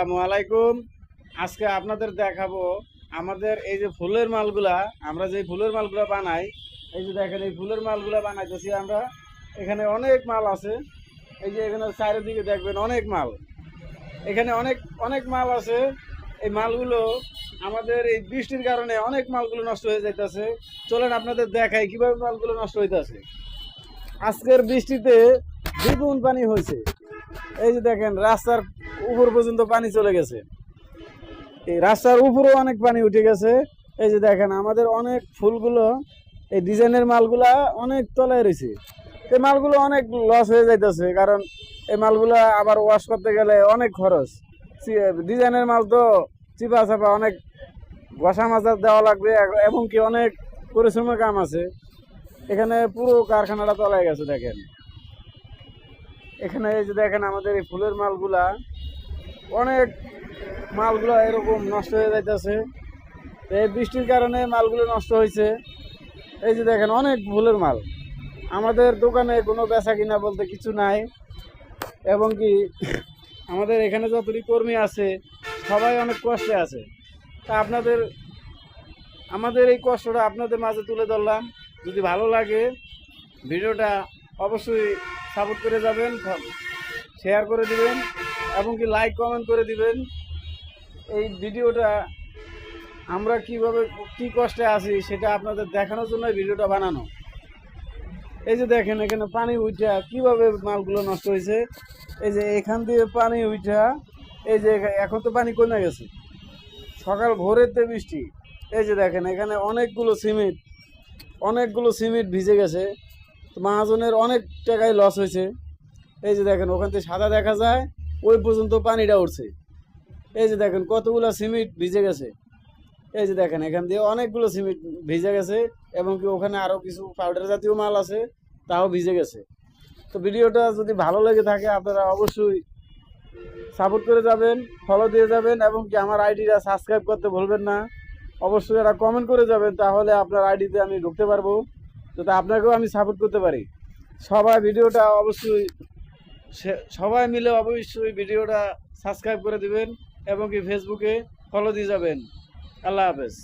আসসালামু আলাইকুম। আজকে আপনাদের দেখাবো আমাদের এই যে ফুলের মালগুলা, আমরা যে ফুলের মালগুলা বানাই। এই যে দেখেন, এই ফুলের মালগুলা বানাইতেছি আমরা। এখানে অনেক মাল আছে। এই যে এখানে চারিদিকে দেখবেন অনেক মাল। এখানে অনেক অনেক মাল আছে। এই মালগুলো আমাদের এই বৃষ্টির কারণে অনেক মালগুলো নষ্ট হয়ে যাইতেছে। চলেন আপনাদের দেখাই কিভাবে মালগুলো নষ্ট হইতেছে। আজকের বৃষ্টিতে দ্বিগুণ পানি হয়েছে। এই যে দেখেন, রাস্তার উপর পর্যন্ত পানি চলে গেছে। এই রাস্তার উপরেও অনেক পানি উঠে গেছে। এই যে দেখেন, আমাদের অনেক ফুলগুলো, এই ডিজাইনের মালগুলা অনেক তলায় রয়েছে। এই মালগুলো অনেক লস হয়ে যাইতেছে, কারণ এই মালগুলা আবার ওয়াশ করতে গেলে অনেক খরচ। ডিজাইনের মাল তো চিপা চাপা অনেক ঘষা মাজা দেওয়া লাগবে, এবং কি অনেক পরিশ্রমের কাম আছে। এখানে পুরো কারখানাটা তলায় গেছে। দেখেন এখানে, এই যে দেখেন আমাদের এই ফুলের মালগুলা, অনেক মালগুলো এরকম নষ্ট হয়ে যাইতেছে। এই বৃষ্টির কারণে মালগুলো নষ্ট হয়েছে। এই যে দেখেন অনেক ফুলের মাল। আমাদের দোকানে কোনো বেচা কিনা বলতে কিছু নাই, এবং কি আমাদের এখানে যতটি কর্মী আছে সবাই অনেক কষ্টে আছে। তা আমাদের এই কষ্টটা আপনাদের মাঝে তুলে ধরলাম। যদি ভালো লাগে ভিডিওটা অবশ্যই সাপোর্ট করে যাবেন, শেয়ার করে দিবেন, এবং কি লাইক কমেন্ট করে দিবেন। এই ভিডিওটা আমরা কিভাবে কি কষ্টে আছি সেটা আপনাদের দেখানোর জন্য ভিডিওটা বানানো। এই যে দেখেন, এখানে পানি উঠা কিভাবে মালগুলো নষ্ট হয়েছে। এই যে এখান দিয়ে পানি উঠা, এই যে এখন তো পানি কমে গেছে, সকাল ভোরেতে বৃষ্টি। এই যে দেখেন, এখানে অনেকগুলো সিমেন্ট ভিজে গেছে। তো মহাজনের অনেক টাকায় লস হয়েছে। এই যে দেখেন, ওখান থেকে সাদা দেখা যায়, ওই পর্যন্ত পানিটা উঠছে। এই যে দেখেন কতগুলো সিমেন্ট ভিজে গেছে। এই যে দেখেন, এখান দিয়ে অনেকগুলো সিমেন্ট ভিজে গেছে, এবং কি ওখানে আরও কিছু পাউডার জাতীয় মাল আছে, তাও ভিজে গেছে। তো ভিডিওটা যদি ভালো লেগে থাকে আপনারা অবশ্যই সাপোর্ট করে যাবেন, ফলো দিয়ে যাবেন, এবং কি আমার আইডিটা সাবস্ক্রাইব করতে ভুলবেন না। অবশ্যই একটা কমেন্ট করে যাবেন, তাহলে আপনার আইডিতে আমি ঢুকতে পারবো, যাতে আপনাকেও আমি সাপোর্ট করতে পারি। ভিডিওটা অবশ্যই সবাই মিলে অবশ্যই ভিডিওটা সাবস্ক্রাইব করে দিবেন, এবং কি ফেসবুকে ফলো দিয়ে যাবেন। আল্লাহ হাফেজ।